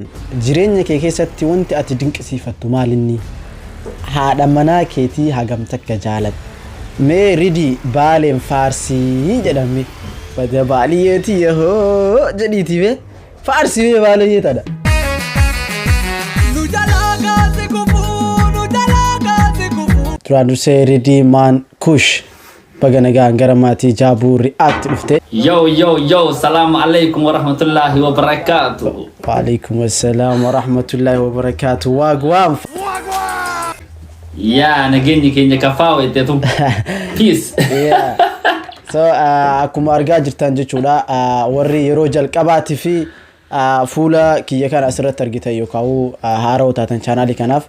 Jireenya kee keessatti wanti ati dinqisiifattu maalinni? Haadha manaa keetii hagam takka jaalattu? Mee ridii baaleen faarsii jedhame bada baaliyeetii yahoo jedhiitii mee faarsii mee baaliyyee tadha. Duraan dursee ridii maan kush baga nagaan gara maatii jaabuu react dhufte. Yo, salaam alaikum warahmatullahi wabarakatuh. Waalaikum assalam warahmatullahi wabarakatuh. Wagwan. Ya, nageenyi keenya kafaawe teetum. Peace. Yeah. So, akkuma argaa jirtan jechuudha, warri yeroo jalqabaati fi fuula kiyya kana asirratti argitan yookaan haaroo taatan chaanaalii kanaaf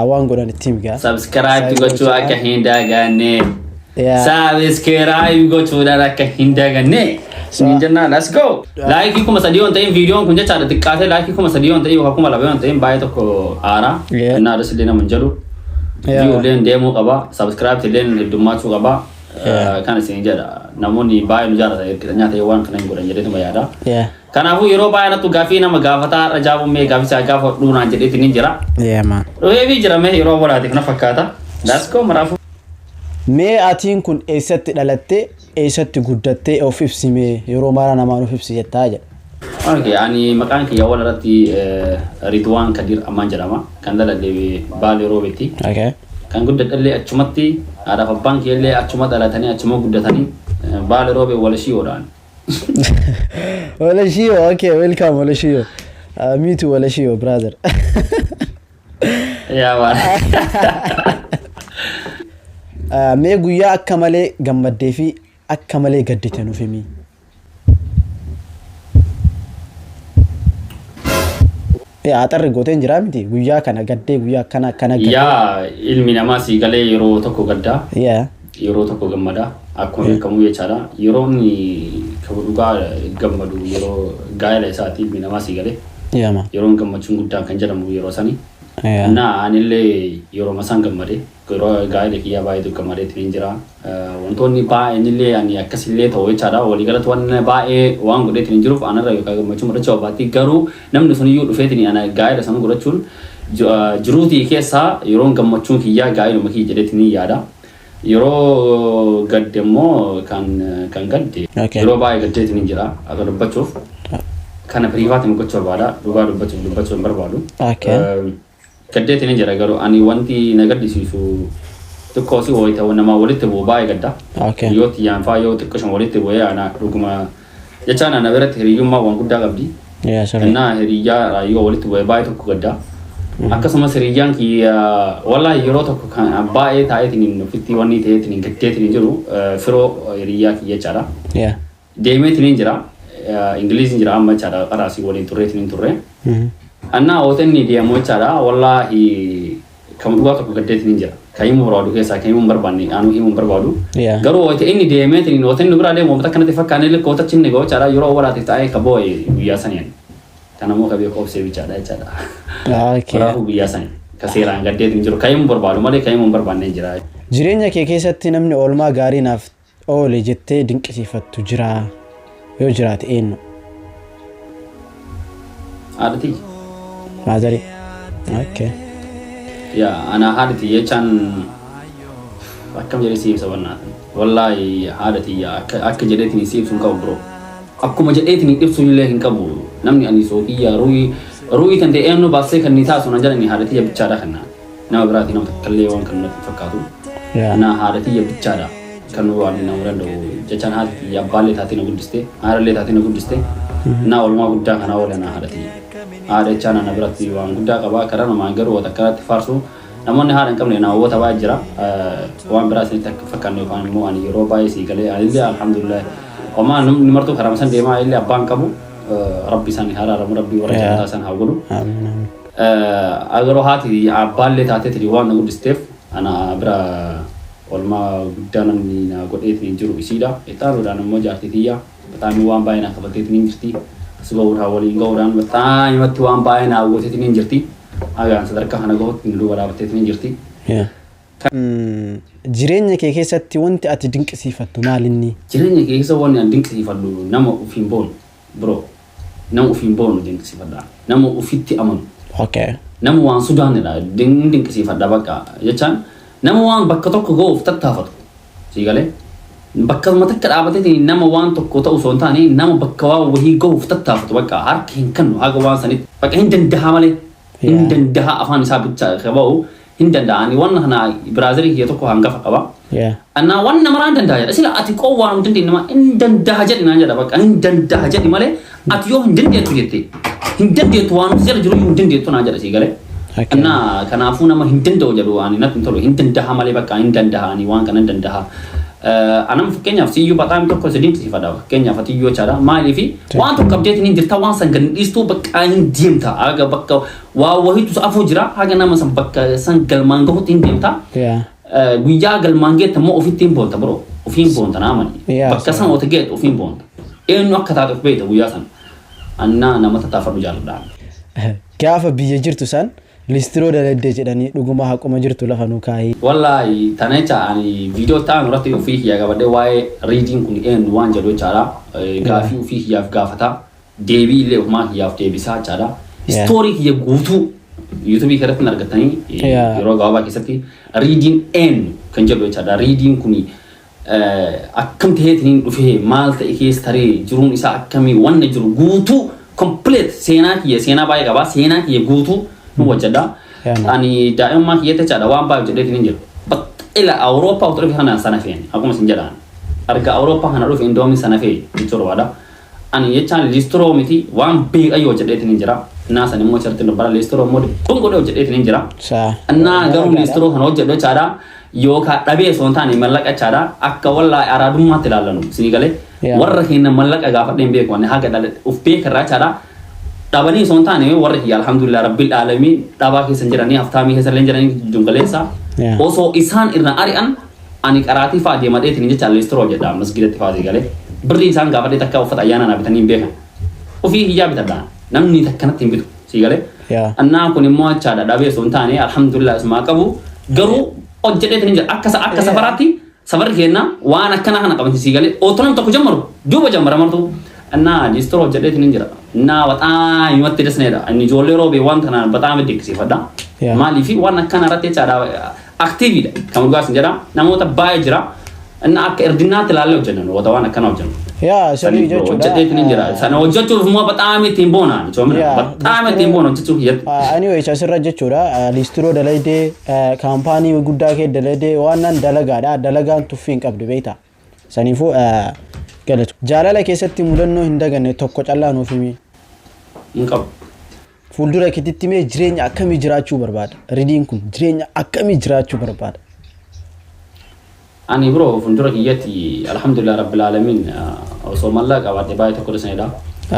waan godhan itti migaa. Subscribe gochuu akka hin dagaanne. Subscribe gochuudhaan akka hin dagaanne. Ninjana, let's go. Like kuma sadii on ta'in video kun jecha xiqqaate like kuma sadii on ta'in yookaan kuma lama on ta'in baay'ee tokko haara. Innaa adda sillee nama jedhu. Video leen deemuu qaba, subscribe leen heddummachuu qaba. Kan isin jedha namoonni baay'ee nu jaalata hirkitanya ta'e waan kana hin godhan jedheetuma yaada. Kanaafuu yeroo baay'ee nattu gaafii nama gaafataa har'a jaabummee gaafisaa gaafa dhuunaan jedheetiin hin jira. Dhufee fi jirame yeroo walaatiif na fakkaata. Let's go maraafu. Mee atiin kun eessatti dhalattee eessatti guddattee of ibsimee yeroo mara namaan of ibsi jettaa jedha. Okay, ani maqaan kiyya wal irratti Ridwaan Kadir Ammaan jedhama. Kan daladhee Baalee Roobetti. Okay. Kan guddadhallee achumatti haadhaaf abbaan kiyyallee achuma dhalatanii achuma guddatanii Baalee Roobee Walashiyoodhaan. Walashiyo, okay, welcome Walashiyo. Me too Walashiyo, brother. Yeah, man. Mee guyyaa akka malee gammaddee fi akka malee gaddite nuuf himi. Axarri gooteen jiraa miti guyyaa kana gaddee guyyaa akkana gaddee. Yaa ilmi namaa sii galee yeroo tokko gaddaa. Yeah. Yeroo tokko gammadaa akkuma beekamu jechaadha. Yeroo inni dhugaa gammadu yeroo gaa'ela isaati ilmi namaa sii galee. Yeah ma. Yeroo gammachuun guddaan kan jedhamu yeroo sanii. Na anillee yeroo masaan gammade yeroo gaa'ela kiyyaa baay'ee gammadee tiin jira. Wantoonni baay'een illee ani akkasillee ta'u jechaadha. Waliigalatti waan baay'ee waan godhee tiin jiruuf anarra yookaan gammachuun mudachuu baatti garuu namni sun iyyuu dhufeetiin ana gaa'ela sana godhachuun jiruutii keessaa yeroo gammachuun kiyyaa gaa'eluma kiyya jedhee tiin yaada. Yeroo gadde immoo kan gadde yeroo baay'ee gaddee tiin jira. Akka dubbachuuf kana pirivaatiin gochuu barbaada. Dhugaa dubbachuu hin barbaadu. Gaddee tiin jira garuu ani wanti na gaddisiisu tokko si wayita nama walitti bu'u baay'ee gadda. Yoo tiyyaan faa yoo xiqqoon walitti bu'ee ana dhuguma jechaan ana biratti hiriyyummaa waan guddaa qabdi. Innaa hiriyyaa yoo walitti bu'ee baay'ee tokko gadda. Akkasumas hiriyyaan kiyya wallaahi yeroo tokko kan baay'ee taa'eetiin ofitti wanni ta'eetiin gaddeetiin jiru firoo hiriyyaa kiyya jechaadha. Deemeetiin jira Ingiliiziin jira amma jechaadha qaraasii waliin turreetiin turre. Anna hoteelni deemu jechaadha wallaahi kan dhugaa tokko gaddeetiin jira. Kaayimuu barbaadu keessaa kaayimuu barbaanne anu himuu barbaadu. Garuu hoteelni deemeetiin hoteelni biraa deemu wanta kanatti fakkaanee lekko hoteelchi inni ga'u jechaadha yeroo walaatiif taa'ee kaboo'ee guyyaa saniin. Kanammoo qabee qoobsee bichaadha jechaadha. Kanaafuu guyyaa sanii ka seeraan gaddeetiin jiru kaayimuu barbaadu malee kaayimuu hin barbaannee jira. Jireenya kee keessatti namni oolmaa gaarii naaf oole jettee dinqisiifattu jira yoo jiraate eenyu? Haadhatii. Maazari. Okay. Ya, ana haadhatii jechaan akkam jedhee siibsa bannaatan. Wallaahi haadhatii akka jedheetiin siibsuun qabu bro. Akkuma jedheetiin ibsuun illee hin qabu. Namni ani sookiyyaa ruuyi kan ta'e eenyu baasee kan ni taasisu nan jedhani haadhatii bichaadha kan nama biraatii nama takkallee waan kan natti fakkaatu. Na haadhatii bichaadha kan waan nama danda'u jechaan haadhatii abbaallee taatee na guddiste haadhallee taatee na guddiste na oolmaa guddaa kana oolan haadhatii. Haadha jechaan ana biratti waan guddaa qaba karaa namaan garuu wata akkanatti faarsu namoonni haadha hin qabne na hawwata baay'ee jira waan biraa isinitti akka fakkaanne yookaan immoo ani yeroo baay'ee sii galee anillee alhamdulillah homaa namni martuu karaa masan deemaa illee abbaan qabu rabbi isaanii haraaramu rabbi warra jannataa san haa godhu. Agaroo haati abbaallee taateetiin waan na guddisteef ana bira oolmaa guddaa namni na godheetiin jiru isiidha. Ixaanuudhaan immoo jaartii tiyyaa bataamii waan baay'ee na qabateetiin jirti. Sebab waliin gauran betul, mati wan bayi na awal itu ni jerti, agan sadarkah anak gawat ni dua dapat itu ni jerti. Jireenya kee keessatti wanti ati dinqisiifattu maalinni? Jireenya kee keessatti wanti ati dinqisiifattu nama ofiin boon bro. nama ufiin boonu dinqisiifadha. Nama ufitti amanu. Okay. Nama waan sudaanidha dinqisiifadha bakka jechaan nama waan bakka tokko ga'uuf tattaafatu. Siigalee bakka takka dhaabateeti nama waan tokko ta'u osoo hin taane nama bakka waa wahii ga'uuf tattaafatu bakka harki hin kennu haga waan sanitti bakka hin danda'a malee hin danda'a afaan isaa bicha qaba'u hin danda'ani waan kana Biraazilii kiyya tokko hangafa qaba. Anna waan nama raan danda'a jedha sila ati qowwaan hin dandeenye nama hin danda'a jedhi naan jedha bakka hin danda'a jedhi malee ati yoo hin dandeettu jettee hin dandeettu waan jala jiru hin dandeettu naan jedha siigalee. Anna kanaafuu nama hin danda'u jedhu waan natti hin tolu hin danda'a malee bakka hin danda'ani waan kana hin danda'a. Anam fakkeenyaaf siyyuu baqaami tokko si dinqisiifadha fakkeenyaaf ati iyyuu jechaadha maaliifi waan tokko abdeetiin hin jirta waan san gadi dhiistuu bakka hin deemta haga bakka waa wahiitu afuu jira haga nama san bakka san galmaan gahuutti hin deemta guyyaa galmaan geetta immoo ofitti hin boonta bro ofiin boonta naamani bakka san oota geetta ofiin boonta eenyu akka taate of beekta guyyaa san annaa nama tattaafadhu jaalladhaan. Gaafa biyya jirtu san listiroo daladde jedhanii dhuguma haquma jirtu lafa nu kaayee. Wallahi tana jecha ani viidiyoo ta'an irratti ofii kiyyaa qabadde waa'ee riidiin kun eenyu waan jedhu jechaadha. Gaafii ofii kiyyaaf gaafata deebii illee ofumaa kiyyaaf deebisaa jechaadha. Istoorii kiyya guutuu yuutuubii irratti argattanii yeroo gabaabaa keessatti riidiin eenyu kan jedhu jechaadha. Riidiin kun akkam ta'eetiin dhufee maal ta'e keessa taree jiruun isaa akkamii wanna jiru guutuu kompleet seenaa baay'ee qaba seenaa kiyya guutuu wajjada ani daa'imman kiyyatti jechaadha waan baay'ee jedheetiin hin jiru. Ila Awurooppaa utuu dhufe kana sana fe'an akkuma isin jedhaan arga Awurooppaa kana dhufe indoomi sana fe'e jechuu barbaada. Ani jechaan listiroo miti waan beekayyoo jedheetiin hin jira. Innaa san immoo sirriitti dubbara listiroo immoo kun godhee jedheetiin hin jira. Innaa garuu listiroo kana hojjedhu jechaadha yookaan dhabee osoo hin taane mallaqa jechaadha akka wallaahi araadummaatti ilaallanu isinii galee warra keenya mallaqa gaafadhee hin beeku haga dhalee uf beekarraa jechaadha. Dabani son taane warri kiyya alhamdulillah rabbil alamin daba keessa jiranii haftaamii keessa illee jiranii jungaleessa osoo isaan irra ari'an ani qaraatii fa'aa deemadeetiin jecha listiroo jedha masgidatti fa'aa galee birri isaan gaafadhee takka uffata ayyaana na bitanii hin beekan ofii hiyyaa bitadha namni takkanatti hin bitu sii galee annaa kun immoo achaadha dhabee son taane alhamdulillah ismaa qabu garuu hojjeteetiin jira akka safaraatti safarri keenya waan akkana kana qaban sii galee otonom tokko jammaru duuba jammara martu annaa listiroo jedheetiin hin jira. Naa wataa himatti desneedha. Inni ijoollee roobee waan kanaan bataa dinqisiifadha. Maaliifi waan akkana irratti jechaadha aktiiviidha. Kan dhugaas hin jedha namoota baay'ee jira. Inni akka erdinnaatti ilaallee hojjennu wata waan akkana hojjennu. Sanii jechuudha. Hojjeteetiin hin jira. Sana hojjechuuf immoo bataa ittiin boona. Bataa ittiin boona hojjechuuf hiyyatti. Anyway asirra jechuudha listiroo dalaydee kaampaanii guddaa kee dalaydee waan nan dalagaadha. Dalagaan tuffii hin qabdu beektaa. Saniifuu galatu. Jaalala keessatti mudannoo hin daganne tokko callaa nuuf himi. Hin qabu. Fuuldura keetitti mee jireenya akkamii jiraachuu barbaada? Riidiin kun jireenya akkamii jiraachuu barbaada? Ani bro fuuldura kiyyatti alhamdulillah rabbil alamin osoo mallaqa qabaadhe baay'ee tokko desanidha.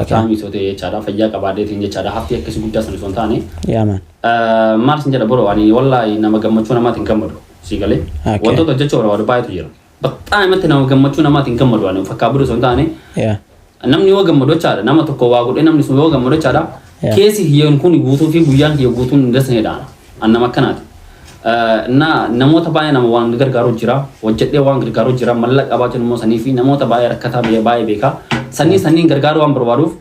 Saamii sootee jechaadha fayyaa qabaadheetiin jechaadha hafti akkasii guddaa sun osoo hin taane. Maal sin jedha bro ani wallahi nama gammachuu namaatiin gammadu sii galee wantoota hojjechuu barbaadu baay'eetu jira. Bataan imatti nama gammachuu namaatiin gammadu ani fakkaa bulu osoo hin taane. Namni yoo gammadu jechaadha nama tokko waa godhee namni sun yoo gammadu jechaadha keessi hiyyoon kun guutuu fi guyyaan hiyyoo guutuun hin desanidha. An nama akkanaati. Namoota baay'ee nama waan gargaaru jira hojjedhee waan gargaaru jira mallaqa qabaachuun immoo sanii fi namoota baay'ee rakkataa baay'ee beeka sanniin gargaaru waan barbaaduuf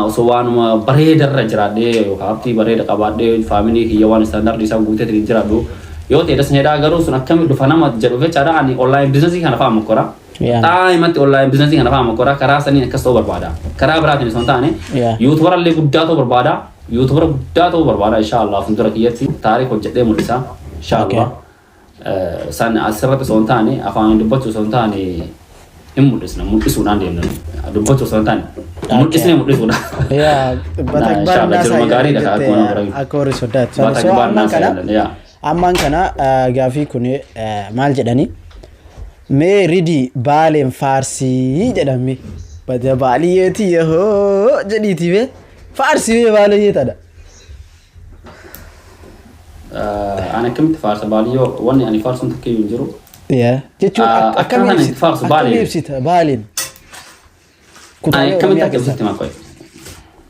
osoo waanuma bareedarra jiraadhee haftii bareeda qabaadhee faamilii kiyya waan istaandardi isaa guuteetiin jiraadhu yoo ta'e desanidha garuu sun akkamitti dhufa nama jedhu jechaadha ani online biizinasii kana fa'aa makkora. Taa'imatti online biizinasii kana fa'aa makkora karaa sanii akkas ta'uu barbaada karaa biraatiin osoo hin taane yuutuubara illee guddaa ta'uu barbaada. YouTuber guddaa ta'uu barbaada inshallah fuuldura kiyyatti taariikh hojjedhee mul'isa inshallah san asirratti osoo hin taane afaan dubbachuu osoo hin taane hin mul'isna mul'isuudhaan deemna dubbachuu osoo hin taane mul'isnee mul'isuudhaan akka warri sodaatu ammaan kana gaafii kun maal jedhani mee ridii baaleen faarsii jedhame bada baaliyeeti yahoo jedhiiti bee Farsi bee baaliyyee tadha. Ana akkamitti faarsa baaliyyoo wanni ani faarsuun tokko hin jiru. Jechuun akkamitti faarsu baaliin. Baaliin. Akkamitti akkasitti makoy.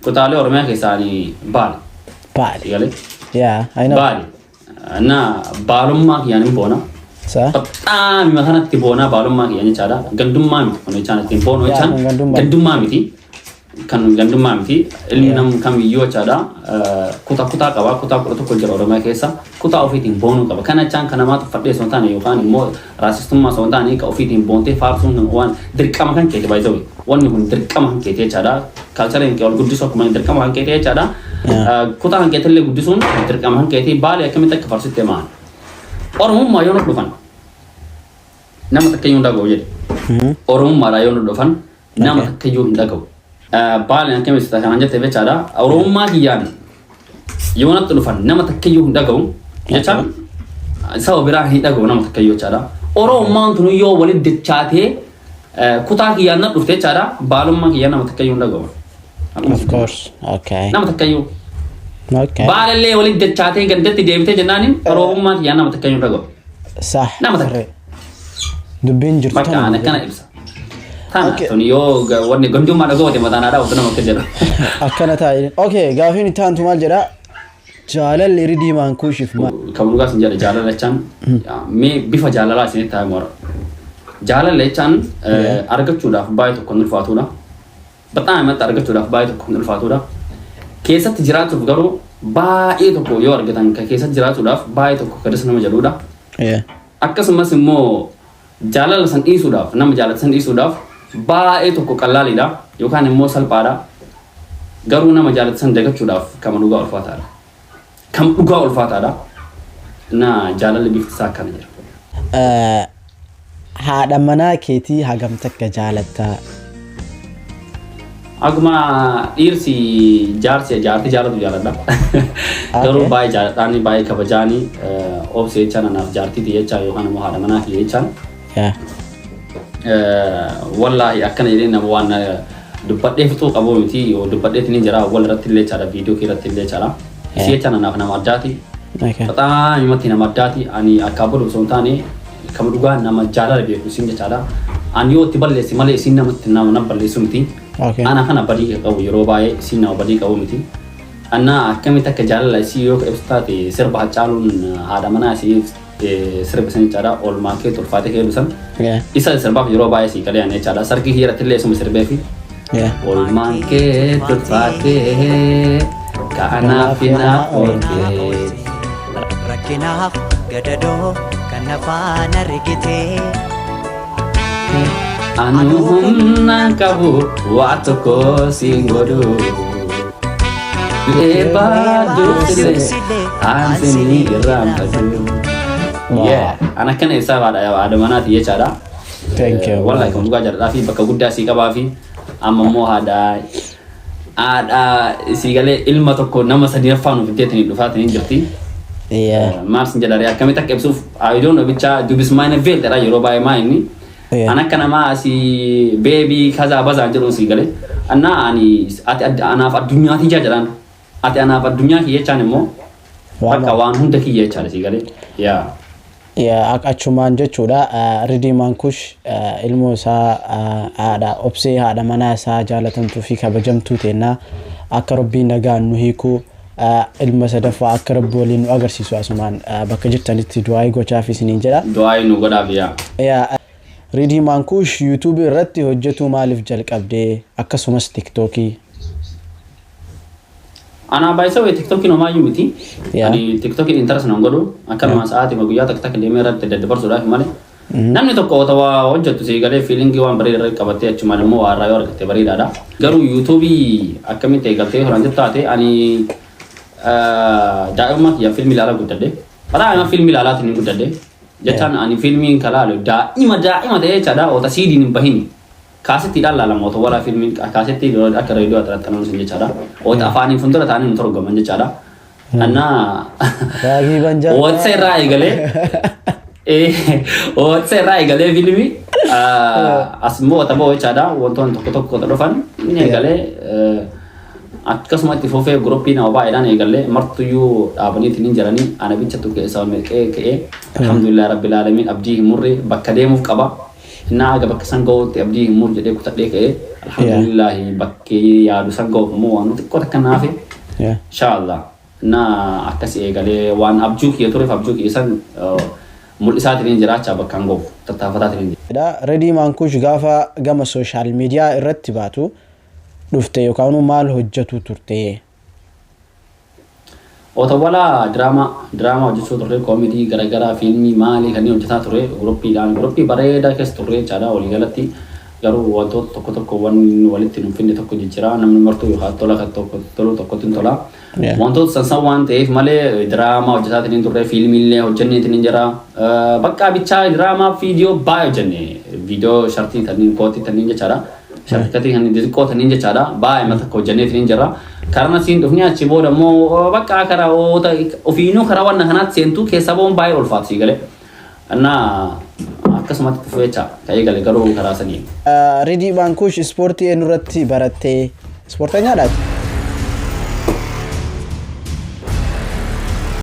Kutaalee Oromiyaa keessaa ani baali. Baali. Galee. Baali. Na baalummaa kiyyaan hin boona. Bataami makanatti boona baalummaa kiyyaan jechaadha. Gandummaa miti kun jechaan ittiin boonu jechaan gandummaa miti. kan gandummaa miti ilmi nam kamiyyuu jechaadha kutaa qaba kutaa kudha tokko jira Oromiyaa keessa kutaa ofiitiin boonuu qaba kana jechaan kan namaatu fadhee osoo hin taane yookaan immoo raasistummaa osoo hin taane ka ofiitiin boontee faarsuun waan dirqama kan keeti baay'ee wanni kun dirqama kan keeti jechaadha kaalchariin kee ol guddisuu akkuma dirqama kan keeti jechaadha kutaa kan keetillee guddisuun dirqama kan keeti baalee akkamitti akka faarsittee maan Oromummaa yoo nu dhufan nama takkayyuu hin dhaga'u jedhe Oromummaadhaa yoo nu dhufan nama takkayyuu hin dhaga'u baaleen akkamitti kanaan jettee jechaadha Oromummaa kiyyaan yoo natti dhufan nama takkayyuu hin dhaga'u jechaan saba biraa hin dhaga'u nama takkayyuu jechaadha Oromummaan tun yoo walitti dachaatee kutaa kiyyaan natti dhufte jechaadha baalummaa kiyyaan nama takkayyuu hin dhaga'u. Of course, okay. Nama takkayyuu. Okay. Baalallee walitti dachaatee gandatti deebitee jennaaniin Oromummaa kiyyaan nama takkayyuu hin dhaga'u. Sah. Nama takka. Dubbiin jirtu Bakka ana kana ibsa. Tana tun yoo wanni gondummaa dhagoote mataanaadhaa of nama akka jedhu. Akkana taa'e. Okay, gaafiin itti aantu maal jedha? Jaalalli ridii maankuushiif maal? Kan dhugaas hin jedhe jaalala jechaan mee bifa jaalalaa isinitti haa mora. Jaalala jechaan argachuudhaaf baay'ee tokko hin ulfaatudha. Baxaan himatti argachuudhaaf baay'ee tokko hin ulfaatudha. Keessatti jiraachuuf garuu baay'ee tokko yoo argatan keessatti jiraachuudhaaf baay'ee tokko kadas nama jedhudha. Akkasumas immoo jaalala san dhiisuudhaaf nama jaalata san dhiisuudhaaf baay'ee tokko qallaaliidha yookaan immoo salphaadha. Garuu nama jaalata san dagachuudhaaf kama dhugaa ulfaataadha. Kam dhugaa ulfaataadha. Na jaalalli bifti isaa akkana jira. Haadha manaa keetii hagam takka jaalatta? Akkuma dhiirsi jaartii jaalatu jaaladha. Garuu baay'ee jaaladhaani baay'ee kabajaani obsee jechaan anaaf jaartiiti jechaa yookaan immoo haadha manaa kiyya jechaan. Wallaahi akkana jedhee nama waan dubbadhee fixuu qabu miti yoo dubbadheetiin hin jira wal irratti illee jechaadha viidiyoo kee irratti illee jechaadha. Isii jechaan anaaf nama addaati. Baxaan himatti nama addaati ani akka abboodha osoo hin taane kama dhugaa nama jaalala beeku isin jechaadha. Ani yoo itti balleessi malee isin namatti nama balleessu miti. Ana kana badii qabu yeroo baay'ee isin nama badii qabu miti. Anna akkamitti akka jaalala isii yoo ibsu taate sirba hacaaluun haadha manaa isii sirba san jechaadha oolmaa kee tolfaatee kee dhusan. Isa sirbaaf yeroo baay'ee sii galee jechaadha sargii hiiratti illee isuma sirbee fi oolmaan kee tolfaatee ka'anaaf hinaaf oolkee. Rakkinaaf gadadoo kan afaan argitee. Anu humnaan qabu waa tokko siin godhu. Leebaa dursile aansinii irraanfatu. Ana kana ibsaa haadha manaati jechaadha. Thank you. Wallahi kan dhugaa jaalladhaa fi bakka guddaa sii qabaa fi amma immoo haadha sii galee ilma tokko nama sadii afaan ofitteetiin dhufaatiin jirti. Maal sin jedhare akkamitti akka ibsuuf ayidoon obichaa dubbismaana veeltedha yeroo baay'ee maa inni. Ana kana maa si baby kaza bazaan jedhu sii galee. Anna ani ati anaaf addunyaati jedhan. Ati anaaf addunyaa kiyya jechaan immoo bakka waan hunda kiyya jechaadha sii galee. Achumaan jechuudha ridii maankuush ilmoo isaa haadha obsee haadha manaa isaa jaalatamtuu fi kabajamtuu teennaa akka rabbiin nagaan nu hiikuu ilma sadaffaa akka rabbi waliin nu agarsiisu asumaan bakka jirtanitti du'aayii gochaaf isiniin jedha. Du'aayii nu godhaaf yaa. Ridii maankuush yuutuubii irratti hojjetuu maaliif jalqabdee akkasumas tiktookii? Ana baay'isa wayii TikTok nomaayyuu miti. Ani TikTok interest nan godhu akkanuma sa'aatii guyyaa takka deemee irratti daddabarsuudhaaf malee. Namni tokko otoo hojjetu sii galee fiilingii waan bareedaa qabattee achumaan immoo waa irraa yoo argatte bareedaadha. Garuu yuutuubii akkamitti eegaltee horaan jettu taate ani daa'imummaa kiyya fiilmii ilaalaa guddadhe. Daa'ima fiilmii ilaalaatiin hin guddadhe. Jechaan ani fiilmiin kalaalu daa'ima ta'ee jechaadha oota siidiin hin bahini. Kaasittiidhaan laalama otoo walaa fiilmiin kaasittii akka reediyoo xaxxanamu sun jechaadha. Oota afaaniin fuuldura ta'anii nu torgoman jechaadha. Annaa ootsa irraa eegalee fiilmii as immoo oota ba'oo jechaadha wantoonni tokko tokko dhufan inni eegalee akkasuma itti fufee guruppii nama baay'eedhaan eegalee martuyyuu dhaabaniitiin hin jiranii ana bicha tokko isaa ka'ee alhamdulillah rabbil aalamiin abdii hin murre bakka deemuuf qaba. Inna aga bakka san ga'uutti abdii hin murre jedhee kutadhee ka'ee alhamdulillah bakkee yaadu san ga'uuf immoo waan xiqqoo takka naafe inshaallah na akkasii eegalee waan abjuu kiyya tureef abjuu kiyya san mul'isaatiin jiraachaa bakkaan ga'uuf tattaafataatiin jira. Ridii maankuush gaafa gama sooshaal miidiyaa irratti baatu dhufte yookaan maal hojjetu turte? Otawala drama hojjechuu turre koomedii garaagaraa fiilmii maalii kanneen hojjetaa turre Awurooppii bareedaa keessa turre caadhaa walii galatti garuu wantoota tokko walitti nuuf finne tokko jijjiira namni martuu yookaan tola kan tokkotti hin tola. Wantoota sansan waan ta'eef malee drama hojjetaatiin hin turre fiilmiillee hojjenneetiin hin jira bakka bichaa drama viidiyoo baay'ee hojjenne viidiyoo shartii tanniin kootii tanniin jechaadha. Sharkati kan xixiqqoo tanniin jechaadha baay'ee mata hojjenneetiin hin jira. Karena siin dhufni achi booda immoo bakka karaa ofiinuu karaa waan kanaatti seentuu keessa boon baay'ee ulfaatu galee. Annaa akkasumatti dhufeecha ta'ee galee garuu karaa sanii. Ridii Baankush ispoortii eenyurratti barattee ispoorteenyaadhaati?